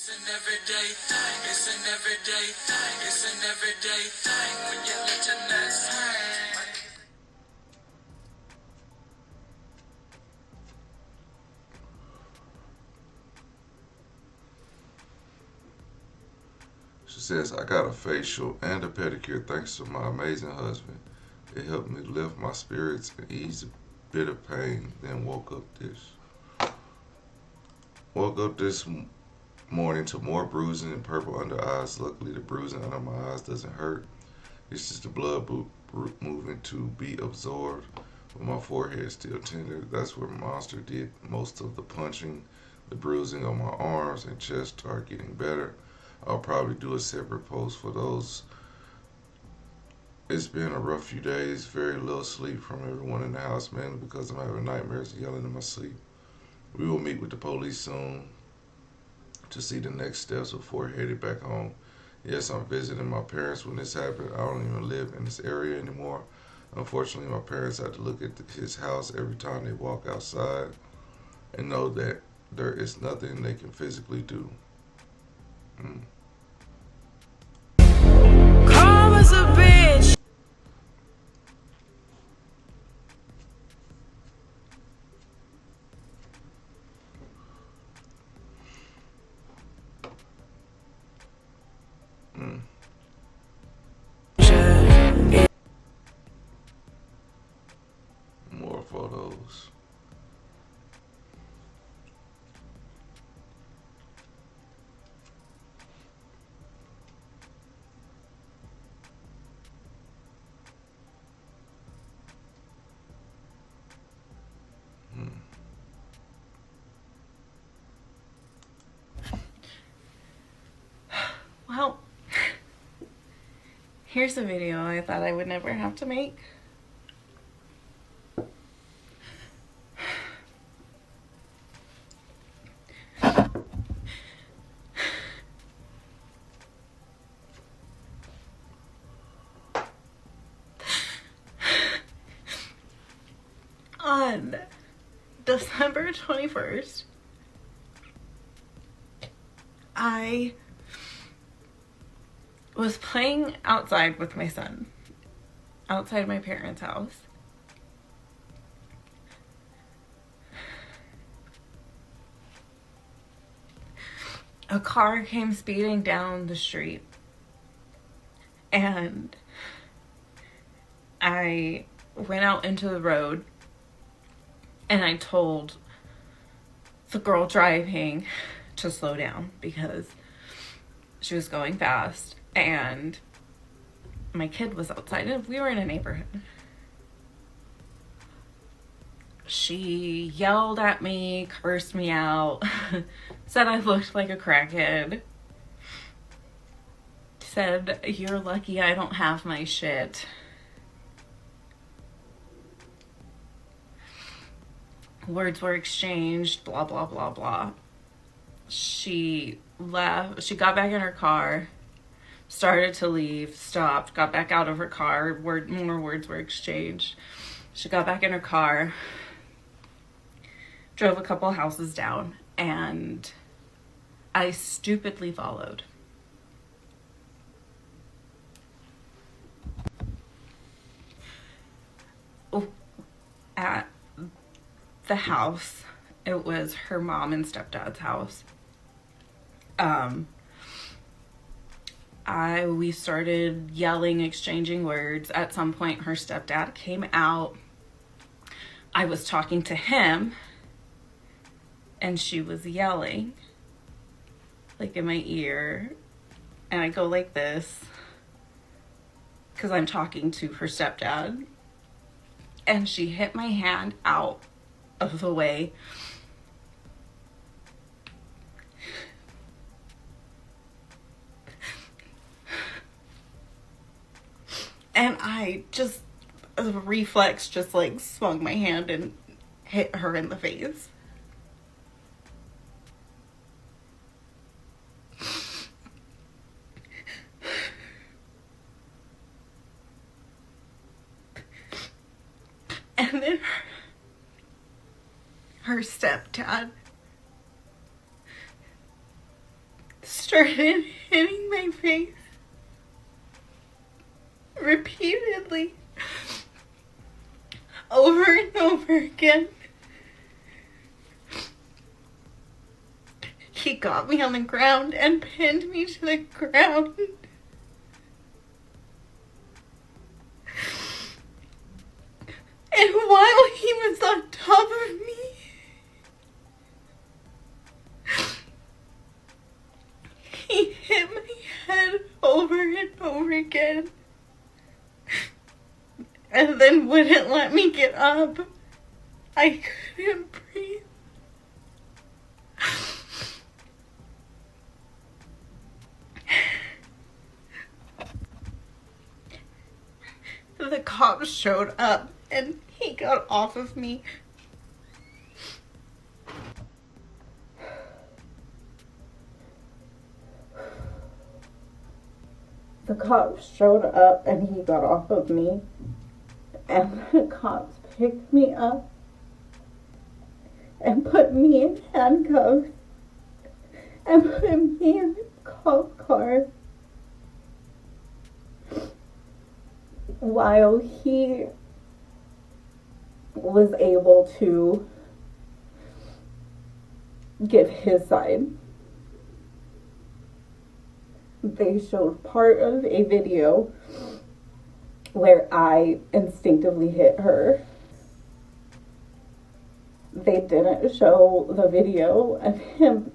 It's an everyday thing. It's an everyday thing. It's an everyday thing when you let your nuts hang. She says, I got a facial and a pedicure thanks to my amazing husband. It helped me lift my spirits and ease a bit of pain. Then woke up this morning to more bruising and purple under eyes. Luckily, the bruising under my eyes doesn't hurt. It's just the blood moving to be absorbed. But my forehead is still tender. That's where Monster did most of the punching. The bruising on my arms and chest are getting better. I'll probably do a separate post for those. It's been a rough few days. Very little sleep from everyone in the house, mainly because I'm having nightmares and yelling in my sleep. We will meet with the police soon to see the next steps before headed back home. Yes, I'm visiting my parents when this happened. I don't even live in this area anymore. Unfortunately, my parents have to look at his house every time they walk outside and know that there is nothing they can physically do. Karma's a bitch. Mm. More photos. Mm. Well, here's a video I thought I would never have to make. On December 21st, I was playing outside with my son, outside my parents' house. A car came speeding down the street, and I went out into the road and I told the girl driving to slow down because she was going fast, and my kid was outside and we were in a neighborhood. She yelled at me, cursed me out, said I looked like a crackhead, said, "You're lucky I don't have my shit." Words were exchanged, blah, blah, blah, blah. She left. She got back in her car, started to leave, stopped, got back out of her car. More words were exchanged. She got back in her car, drove a couple houses down, and I stupidly followed. At the house, it was her mom and stepdad's house. We started yelling, exchanging words. At some point, her stepdad came out. I was talking to him, and she was yelling, like in my ear. And I go like this, because I'm talking to her stepdad. And she hit my hand out of the way. And I just, as a reflex, just like swung my hand and hit her in the face. And then her stepdad started hitting my face repeatedly over and over again. He got me on the ground and pinned me to the ground. And while he was on top of me, he hit my head over and over again. And then wouldn't let me get up. I couldn't breathe. The cops showed up and he got off of me. The cops showed up and he got off of me. And the cops picked me up and put me in handcuffs and put me in the cop car while he was able to give his side. They showed part of a video where I instinctively hit her. They didn't show the video of him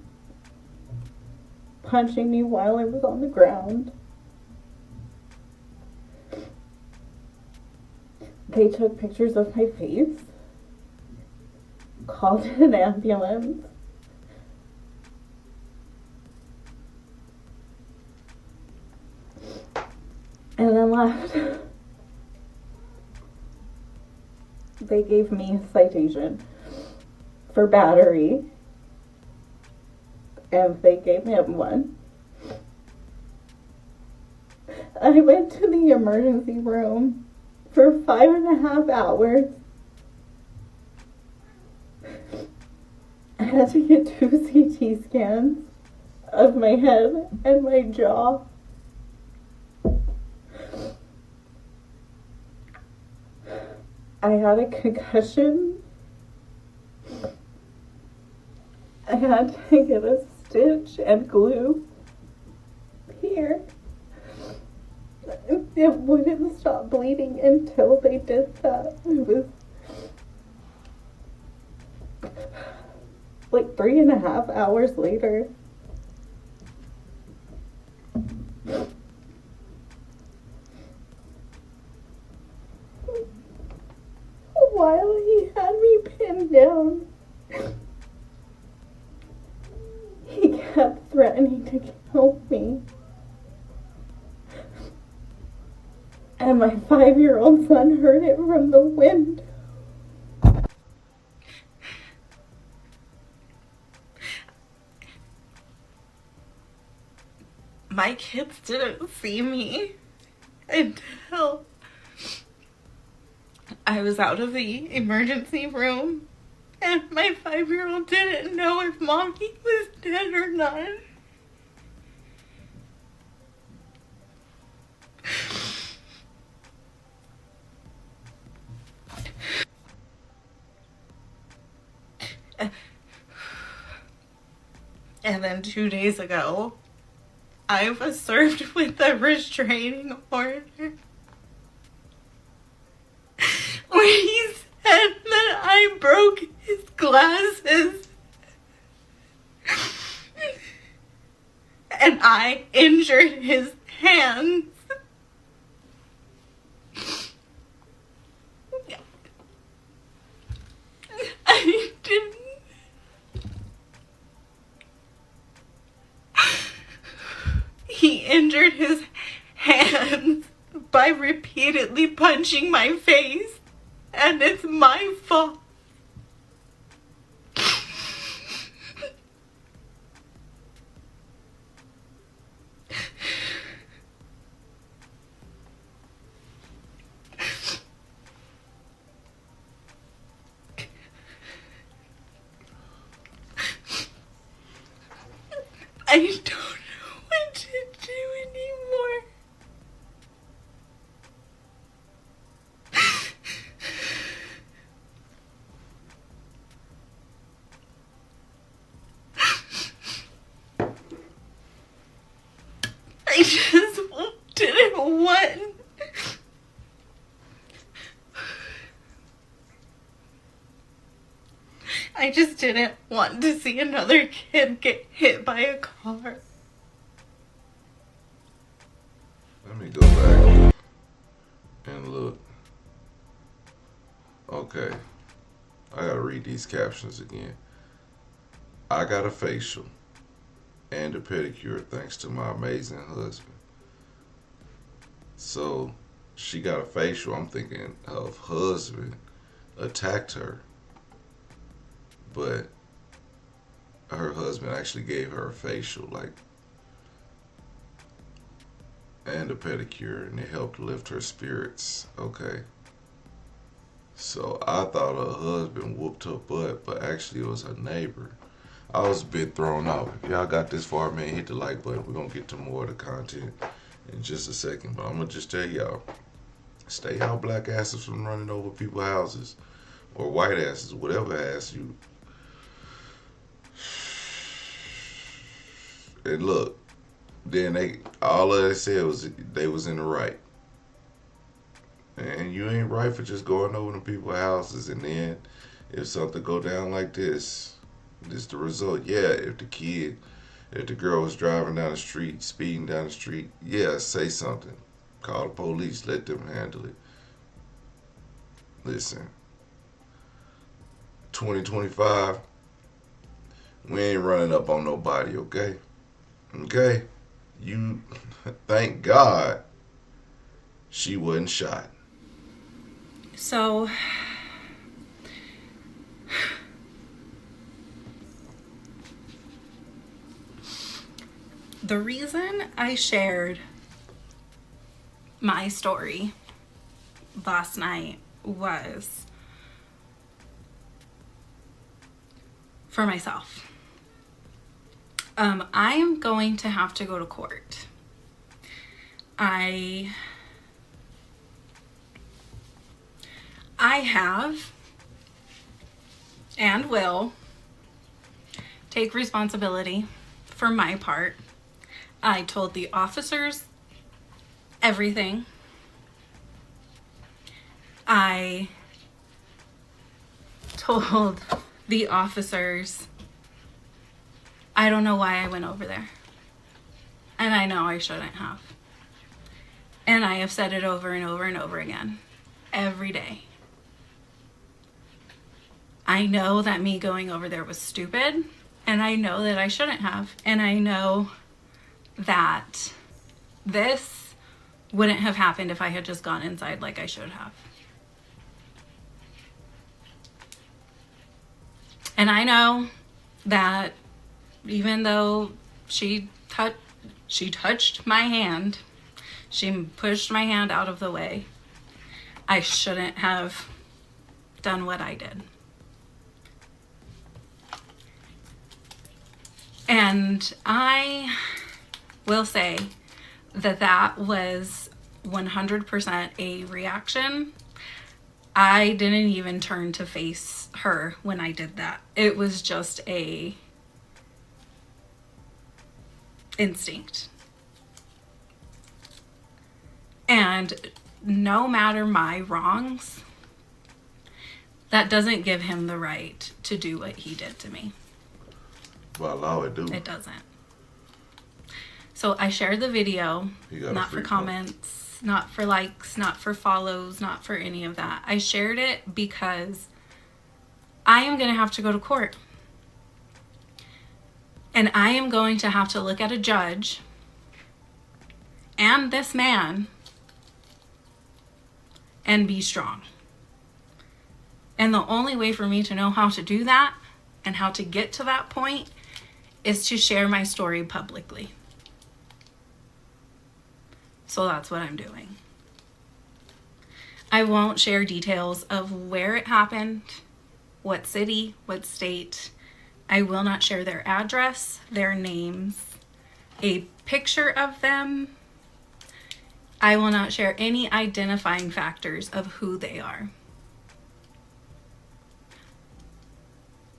punching me while I was on the ground. They took pictures of my face, called an ambulance, and then left. They gave me a citation for battery, and they gave him one. I went to the emergency room for 5.5 hours. I had to get 2 CT scans of my head and my jaw. I had a concussion. I had to get a stitch and glue here. It wouldn't stop bleeding until they did that. It was like 3.5 hours later. While he had me pinned down, he kept threatening to kill me. And my 5-year-old son heard it from the window. My kids didn't see me until I was out of the emergency room, and my 5-year-old didn't know if mommy was dead or not. And then 2 days ago, I was served with a restraining order where he said that I broke his glasses and I injured his hands. I didn't. He injured his hands by repeatedly punching my face, and it's my fault. I don't what to do anymore. I just didn't want. I just didn't want to see another kid get hit by a car. Let me go back and look. Okay. I gotta read these captions again. I got a facial and a pedicure thanks to my amazing husband. So she got a facial. I'm thinking of husband attacked her, but her husband actually gave her a facial, like, and a pedicure, and it helped lift her spirits. Okay. So I thought her husband whooped her butt, but actually it was her neighbor. I was a bit thrown off. If y'all got this far, man, hit the like button. We're going to get to more of the content in just a second. But I'm going to just tell y'all, stay y'all black asses from running over people's houses, or white asses, whatever ass you. And look, then all they said was they was in the right. And you ain't right for just going over to people's houses, and then if something go down like this the result. Yeah, if the girl was driving down the street, speeding down the street, yeah, say something. Call the police, let them handle it. Listen, 2025, we ain't running up on nobody, okay? Okay? You, thank God she wasn't shot. So, the reason I shared my story last night was for myself. I am going to have to go to court. I have and will take responsibility for my part. I told the officers everything. I told the officers, I don't know why I went over there. And I know I shouldn't have. And I have said it over and over and over again, every day. I know that me going over there was stupid, and I know that I shouldn't have. And I know that this wouldn't have happened if I had just gone inside like I should have. And I know that even though she touched my hand, she pushed my hand out of the way, I shouldn't have done what I did. And I will say that that was 100% a reaction. I didn't even turn to face her when I did that. It was just a instinct. And no matter my wrongs, that doesn't give him the right to do what he did to me. Well, allow it, do. It doesn't. So I shared the video, not for comments, not for likes, not for follows, not for any of that. I shared it because I am going to have to go to court. And I am going to have to look at a judge and this man and be strong. And the only way for me to know how to do that and how to get to that point is to share my story publicly. So that's what I'm doing. I won't share details of where it happened, what city, what state. I will not share their address, their names, a picture of them. I will not share any identifying factors of who they are.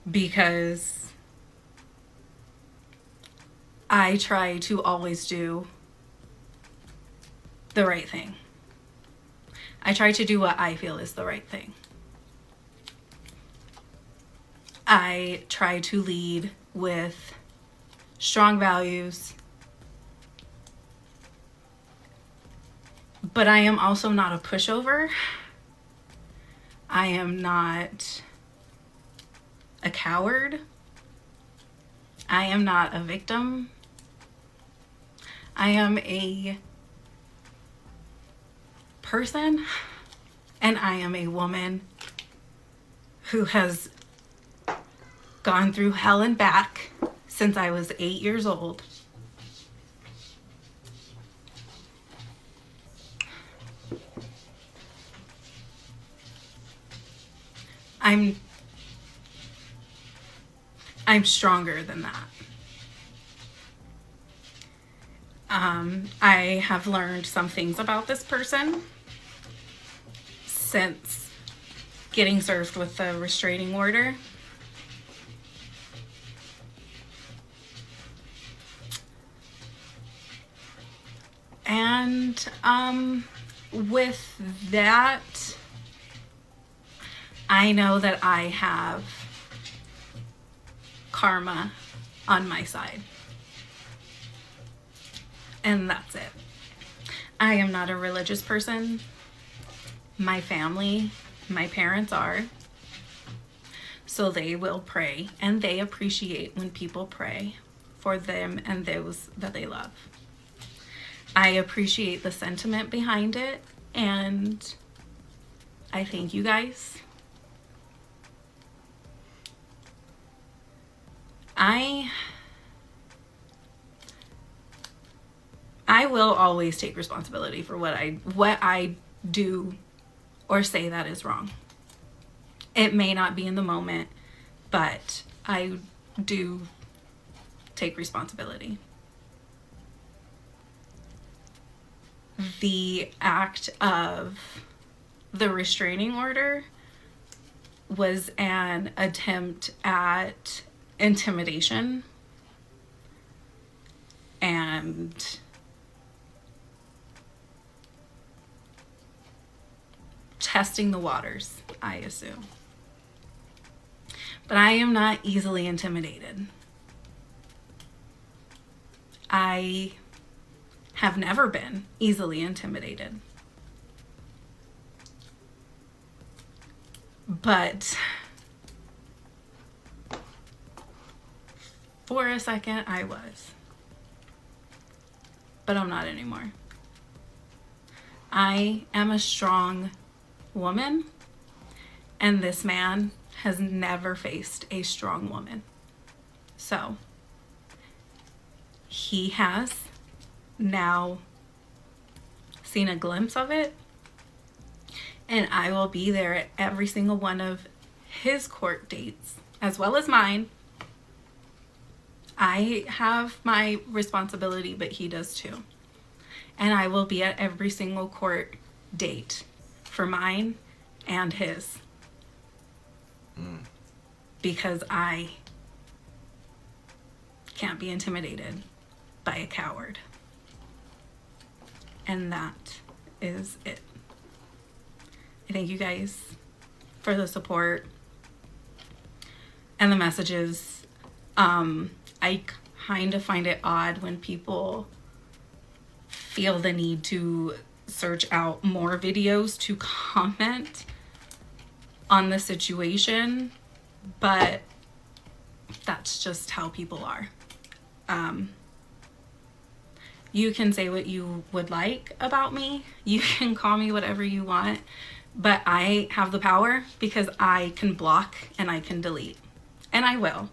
Because I try to always do the right thing. I try to do what I feel is the right thing. I try to lead with strong values, but I am also not a pushover. I am not a coward. I am not a victim. I am a person, and I am a woman who has gone through hell and back since I was 8 years old. I'm stronger than that. I have learned some things about this person since getting served with the restraining order. And with that, I know that I have karma on my side. And that's it. I am not a religious person. My family, my parents are. So they will pray, and they appreciate when people pray for them and those that they love. I appreciate the sentiment behind it, and I thank you guys. I will always take responsibility for what I do or say that is wrong. It may not be in the moment, but I do take responsibility. The act of the restraining order was an attempt at intimidation and testing the waters, I assume. But I am not easily intimidated. I have never been easily intimidated. But for a second, I was. But I'm not anymore. I am a strong woman, and this man has never faced a strong woman. So he has now seen a glimpse of it, and I will be there at every single one of his court dates as well as mine. I have my responsibility, but he does too. And I will be at every single court date for mine and his. Because I can't be intimidated by a coward. And that is it. I thank you guys for the support and the messages. I kind of find it odd when people feel the need to search out more videos to comment on the situation, but that's just how people are. You can say what you would like about me. You can call me whatever you want, but I have the power because I can block and I can delete, and I will.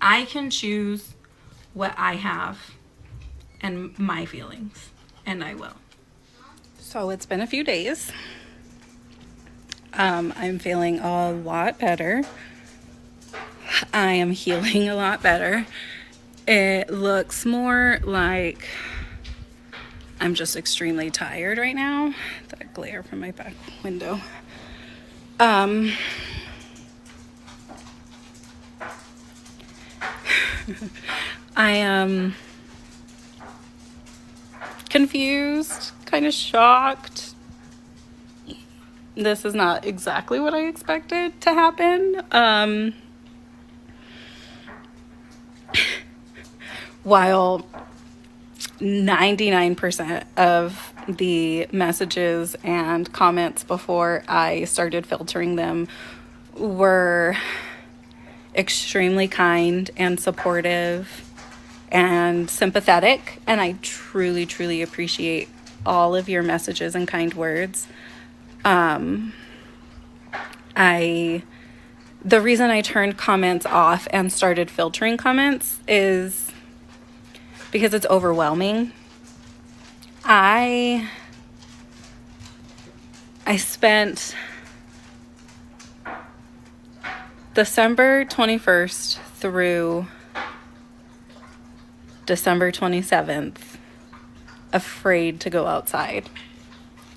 I can choose what I have and my feelings, and I will. So it's been a few days. I'm feeling a lot better. I am healing a lot better. It looks more like I'm just extremely tired right now. That glare from my back window. I am confused, kind of shocked. This is not exactly what I expected to happen. While 99% of the messages and comments before I started filtering them were extremely kind and supportive and sympathetic, and I truly, truly appreciate all of your messages and kind words. The reason I turned comments off and started filtering comments is because it's overwhelming. I spent December 21st through December 27th afraid to go outside.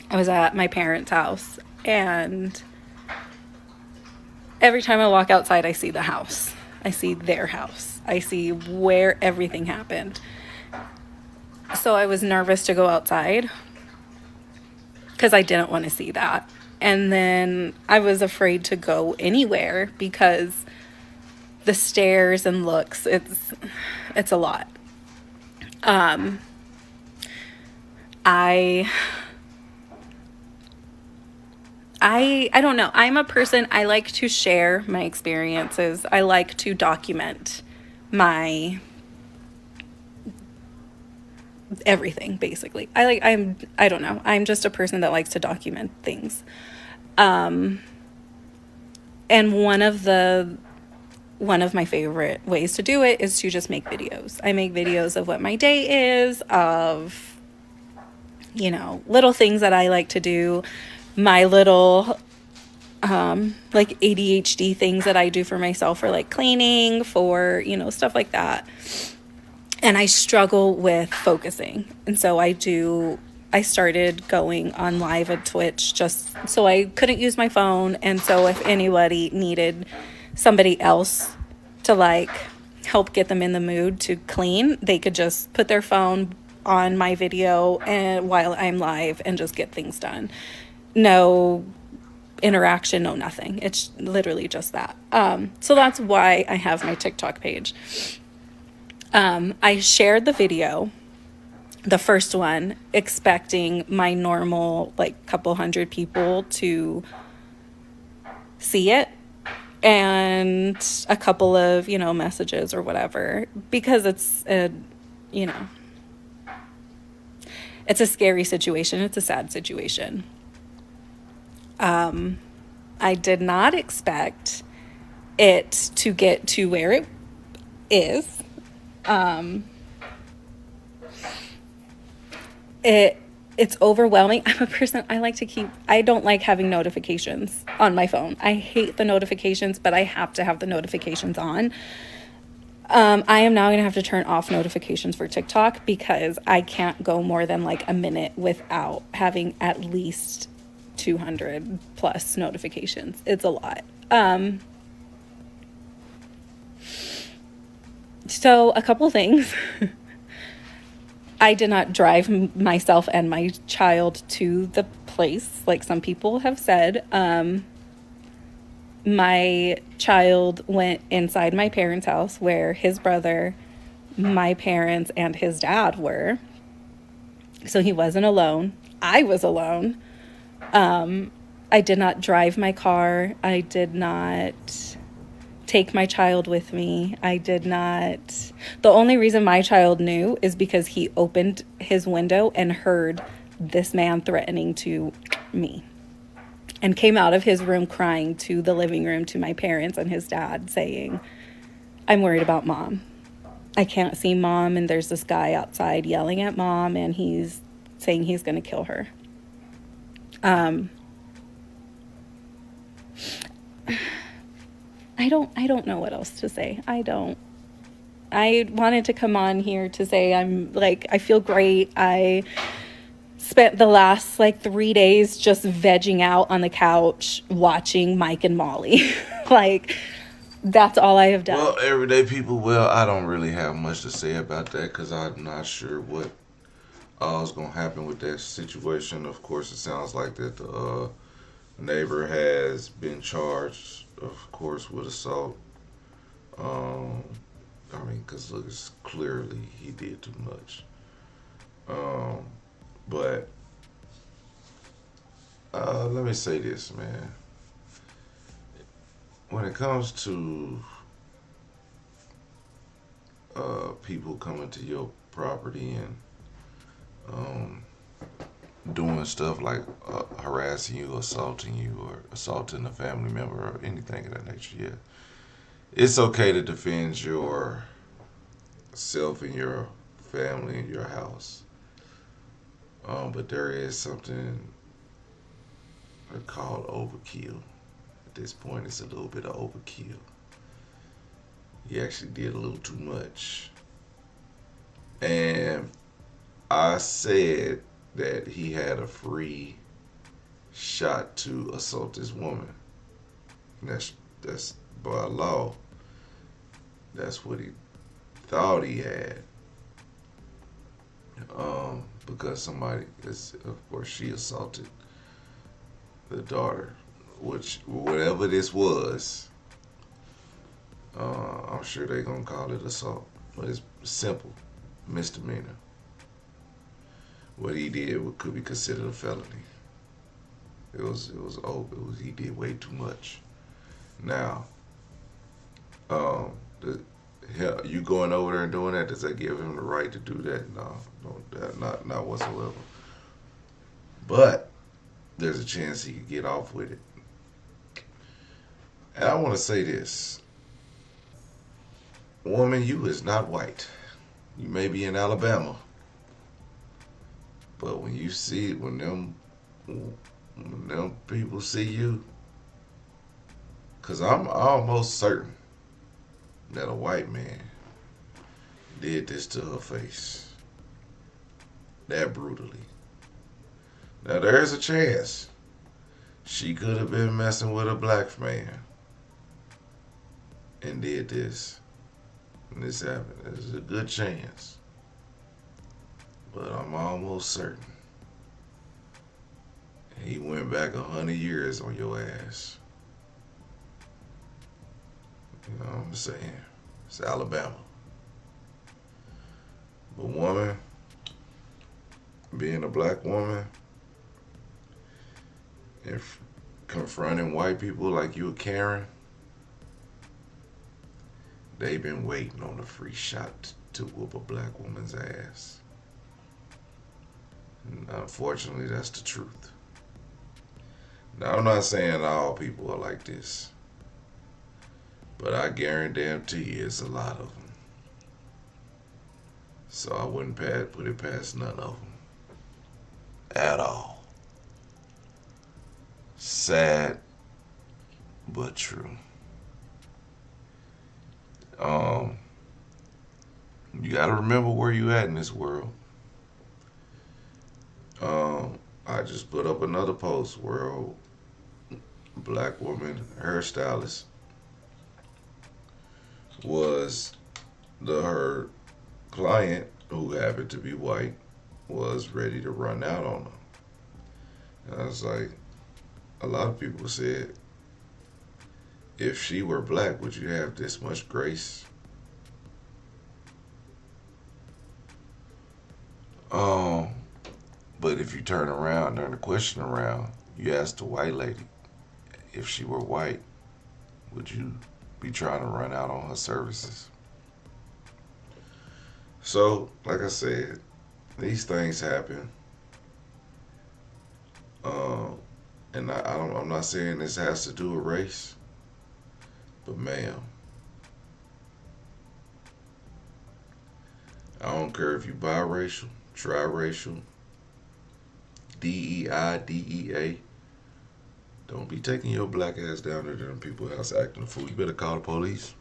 I was at my parents' house, and every time I walk outside, I see the house. I see their house. I see where everything happened. So I was nervous to go outside because I didn't want to see that. And then I was afraid to go anywhere because the stares and looks, it's a lot. I don't know. I'm a person, I like to share my experiences. I like to document my everything, basically. I don't know. I'm just a person that likes to document things. And one of my favorite ways to do it is to just make videos. I make videos of what my day is, of, little things that I like to do, my little like ADHD things that I do for myself, for like cleaning, for stuff like that. And I struggle with focusing, and so I started going on live at Twitch just so I couldn't use my phone. And so if anybody needed somebody else to like help get them in the mood to clean, they could just put their phone on my video and while I'm live and just get things done. No interaction, no nothing. It's literally just that. So that's why I have my TikTok page. I shared the video, the first one, expecting my normal like couple hundred people to see it, and a couple of messages or whatever, because it's a scary situation. It's a sad situation. I did not expect it to get to where it is. It's overwhelming. I'm a person, I don't like having notifications on my phone. I hate the notifications, but I have to have the notifications on. I am now going to have to turn off notifications for TikTok because I can't go more than like a minute without having at least 200 plus notifications. It's a lot. So a couple things. I did not drive myself and my child to the place like some people have said. My child went inside my parents' house where his brother, my parents, and his dad were. So he wasn't alone. I was alone. I did not drive my car. I did not take my child with me. The only reason my child knew is because he opened his window and heard this man threatening to me, and came out of his room crying to the living room to my parents and his dad saying, "I'm worried about mom. I can't see mom, and there's this guy outside yelling at mom, and he's saying he's going to kill her." I don't know what else to say. I I wanted to come on here to say I feel great. I spent the last 3 days just vegging out on the couch watching Mike and Molly. like, that's all I have done. Well, everyday people, well, I don't really have much to say about that because I'm not sure what all's going to happen with that situation. Of course, it sounds like that the neighbor has been charged, of course, with assault. I mean, because look, it's clearly he did too much. But let me say this, man. When it comes to people coming to your property and doing stuff like harassing you, assaulting you, or assaulting a family member or anything of that nature, yeah, it's okay to defend yourself and your family and your house. But there is something called overkill. At this point, it's a little bit of overkill. He actually did a little too much. And I said that he had a free shot to assault this woman. And that's by law. That's what he thought he had. Because somebody, of course, she assaulted the daughter, which whatever this was, I'm sure they're gonna call it assault, but it's simple misdemeanor. What he did could be considered a felony. He did way too much. Now, you going over there and doing that, does that give him the right to do that? No, not whatsoever. But there's a chance he could get off with it. And I want to say this. Woman, you is not white. You may be in Alabama. But when them people see you, because I'm almost certain that a white man did this to her face that brutally. Now there's a chance she could have been messing with a black man and did this. And this happened. There's a good chance. But I'm almost certain he went back 100 years on your ass. You know what I'm saying? It's Alabama. But woman, being a black woman and confronting white people like you a Karen, they've been waiting on a free shot to whoop a black woman's ass. And unfortunately, that's the truth. Now, I'm not saying all people are like this, but I guarantee you it's a lot of them. So I wouldn't put it past none of them at all. Sad, but true. You got to remember where you at in this world. I just put up another post where a black woman hairstylist was her client, who happened to be white, was ready to run out on her. And I was like, a lot of people said, if she were black, would you have this much grace? But if you turn the question around, you ask the white lady, if she were white, would you be trying to run out on her services? So, like I said, these things happen. And I'm not saying this has to do with race, but ma'am, I don't care if you biracial, triracial, DEI, DEA. Don't be taking your black ass down there to them people's house acting a fool. You better call the police.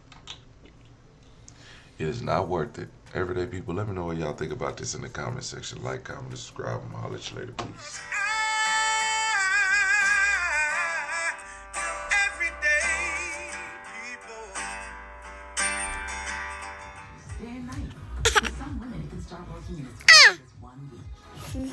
It is not worth it. Everyday people, let me know what y'all think about this in the comment section. Like, comment, and subscribe. I'm gonna holler at you later. Peace. Everyday people. Day and night. For some women, it can start working in as fast as 1 week.